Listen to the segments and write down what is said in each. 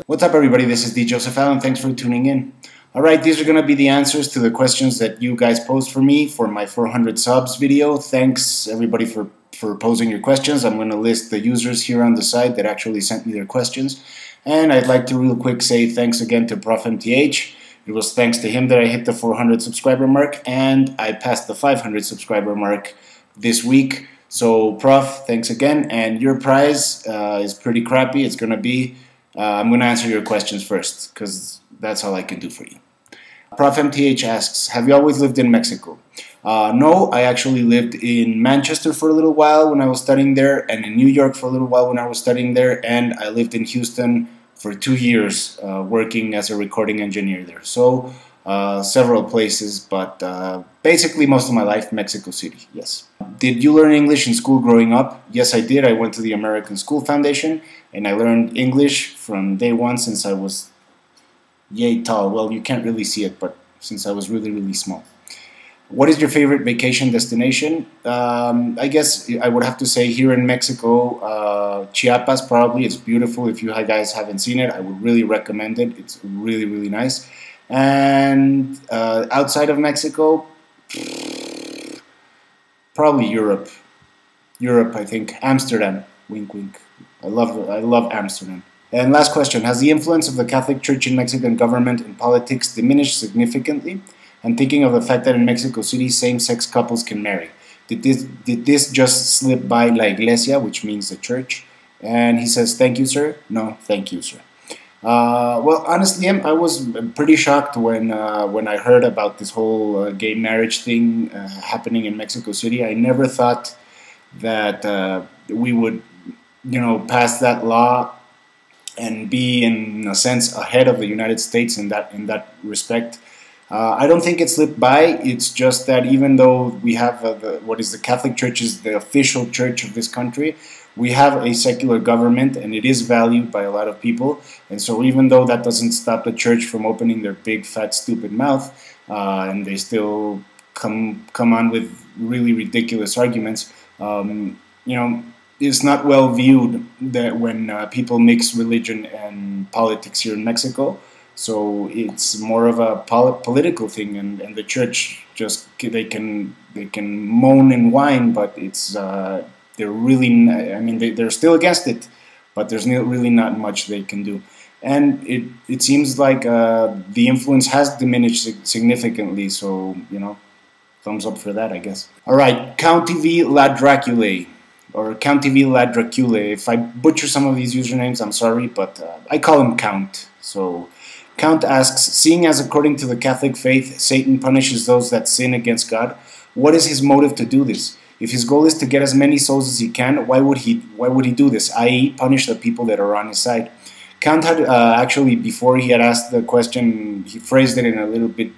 What's up, everybody? This is D. Joseph Allen. Thanks for tuning in. Alright, these are going to be the answers to the questions that you guys posed for me for my 400 subs video. Thanks, everybody, for posing your questions. I'm going to list the users here on the side that actually sent me their questions. And I'd like to real quick say thanks again to PROFMTH. It was thanks to him that I hit the 400 subscriber mark, and I passed the 500 subscriber mark this week. So, Prof, thanks again. And your prize is pretty crappy. It's going to be... I'm going to answer your questions first, because that's all I can do for you. ProfMTH asks, have you always lived in Mexico? No, I actually lived in Manchester for a little while when I was studying there, and in New York for a little while when I was studying there, and I lived in Houston for 2 years working as a recording engineer there. So, several places, but basically most of my life, Mexico City, yes. Did you learn English in school growing up? Yes, I did. I went to the American School Foundation, and I learned English from day one since I was yay tall. Well, you can't really see it, but since I was really, really small. What is your favorite vacation destination? I guess I would have to say here in Mexico, Chiapas probably. It's beautiful. If you guys haven't seen it, I would really recommend it. It's really, really nice. And outside of Mexico, probably Europe. Europe, I think. Amsterdam. Wink, wink. I love Amsterdam. And last question, has the influence of the Catholic Church in Mexican government and politics diminished significantly? I'm thinking of the fact that in Mexico City, same-sex couples can marry. Did this just slip by la iglesia, which means the church? And he says, thank you, sir. No, thank you, sir. Well, honestly, I was pretty shocked when I heard about this whole gay marriage thing happening in Mexico City. I never thought that we would, pass that law and be, in a sense, ahead of the United States in that respect. I don't think it slipped by. It's just that even though we have what is the Catholic Church is the official church of this country, we have a secular government, and it is valued by a lot of people. And so even though that doesn't stop the church from opening their big, fat, stupid mouth, and they still come on with really ridiculous arguments, it's not well viewed that when people mix religion and politics here in Mexico. So it's more of a political thing, and the church just they can moan and whine, but it's they're really, they're still against it, but there's really not much they can do. And it seems like the influence has diminished significantly, so, thumbs up for that, I guess. Alright, Countvladdracule, or Countvladdracule. If I butcher some of these usernames, I'm sorry, but I call him Count. So, Count asks, seeing as according to the Catholic faith, Satan punishes those that sin against God, what is his motive to do this? If his goal is to get as many souls as he can, why would he do this, i.e. punish the people that are on his side? Count had actually, before he had asked the question, he phrased it in a little bit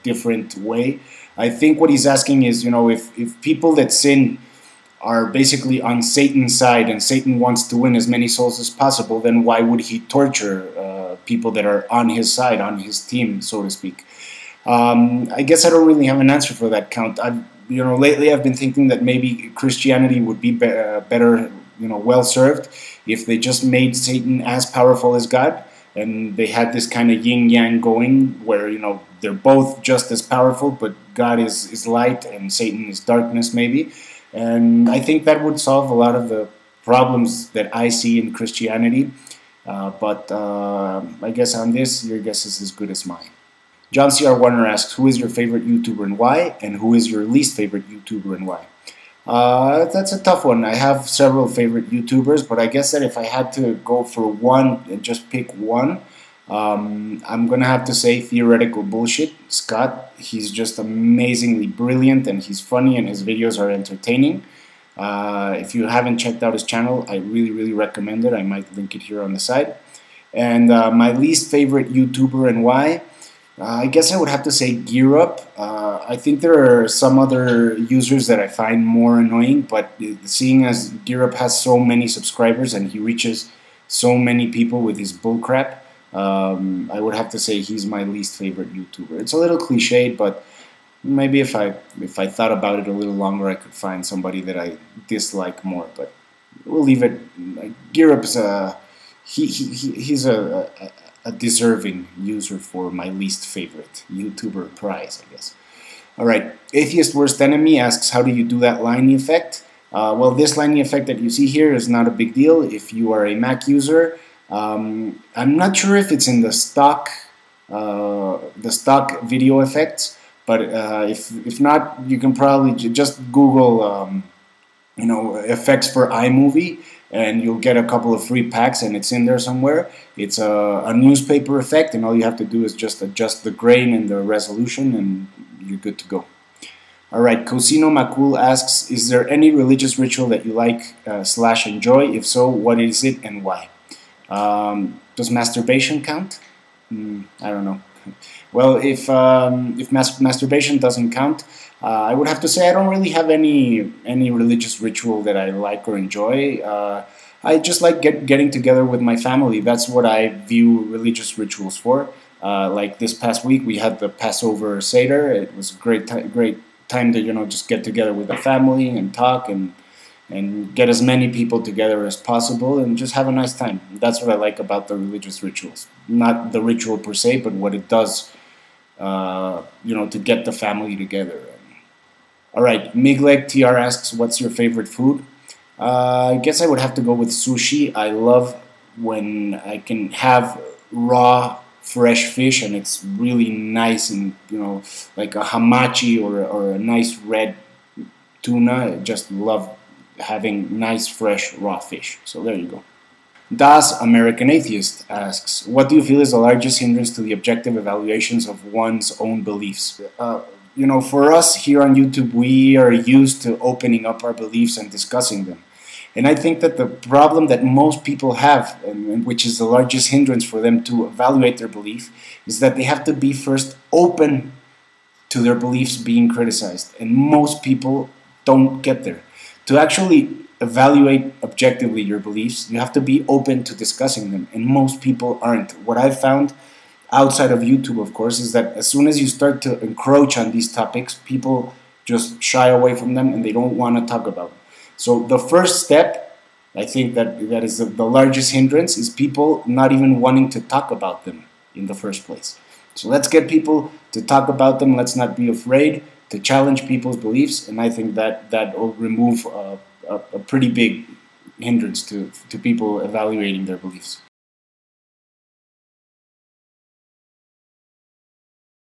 different way. I think what he's asking is, if people that sin are basically on Satan's side and Satan wants to win as many souls as possible, then why would he torture people that are on his side, on his team, so to speak? I guess I don't really have an answer for that, Count. Lately I've been thinking that maybe Christianity would be better, well served if they just made Satan as powerful as God, and they had this kind of yin-yang going where, they're both just as powerful, but God is light and Satan is darkness maybe. And I think that would solve a lot of the problems that I see in Christianity. But I guess on this, your guess is as good as mine. JohnCrwarner asks, who is your favorite YouTuber and why? And who is your least favorite YouTuber and why? That's a tough one. I have several favorite YouTubers, but I guess that if I had to go for one and just pick one, I'm going to have to say TheoreticalBullshit. Scott, he's just amazingly brilliant, and he's funny, and his videos are entertaining. If you haven't checked out his channel, I really, really recommend it. I might link it here on the side. And my least favorite YouTuber and why? I guess I would have to say GEERUP. I think there are some other users that I find more annoying, but seeing as GEERUP has so many subscribers and he reaches so many people with his bullcrap, I would have to say he's my least favorite YouTuber. It's a little cliched, but Maybe if I thought about it a little longer, I could find somebody that I dislike more. But we'll leave it. GEERUP's he's a deserving user for my least favorite YouTuber prize, I guess. All right, Atheist Worst Enemy asks, how do you do that lining effect? Well, this lining effect that you see here is not a big deal if you are a Mac user. I'm not sure if it's in the stock video effects, but if not, you can probably just Google you know, effects for iMovie, and you'll get a couple of free packs, and it's in there somewhere. It's a newspaper effect, and all you have to do is just adjust the grain and the resolution, and you're good to go. Alright, Cousino Macul asks, is there any religious ritual that you like / enjoy? If so, what is it and why? Does masturbation count? I don't know. Well, if masturbation doesn't count, I would have to say I don't really have any religious ritual that I like or enjoy. I just like getting together with my family. That's what I view religious rituals for. Like this past week, we had the Passover Seder. It was a great time to, you know, just get together with the family and talk and get as many people together as possible and just have a nice time. That's what I like about the religious rituals. Not the ritual per se, but what it does, you know, to get the family together. All right, miglegtr asks, what's your favorite food? I guess I would have to go with sushi. I love when I can have raw, fresh fish and it's really nice and, you know, like a hamachi or a nice red tuna. I just love having nice, fresh, raw fish. So there you go. DasAmericanAtheist asks, what do you feel is the largest hindrance to the objective evaluations of one's own beliefs? You know, for us here on YouTube, we are used to opening up our beliefs and discussing them. And I think that the problem that most people have, and which is the largest hindrance for them to evaluate their belief, is that they have to be first open to their beliefs being criticized. And most people don't get there. To actually evaluate objectively your beliefs, you have to be open to discussing them. And most people aren't. What I've found, outside of YouTube, of course, is that as soon as you start to encroach on these topics, people just shy away from them and they don't want to talk about them. So the first step, I think that is the largest hindrance, is people not even wanting to talk about them in the first place. So let's get people to talk about them. Let's not be afraid to challenge people's beliefs, and I think that will remove a pretty big hindrance to people evaluating their beliefs.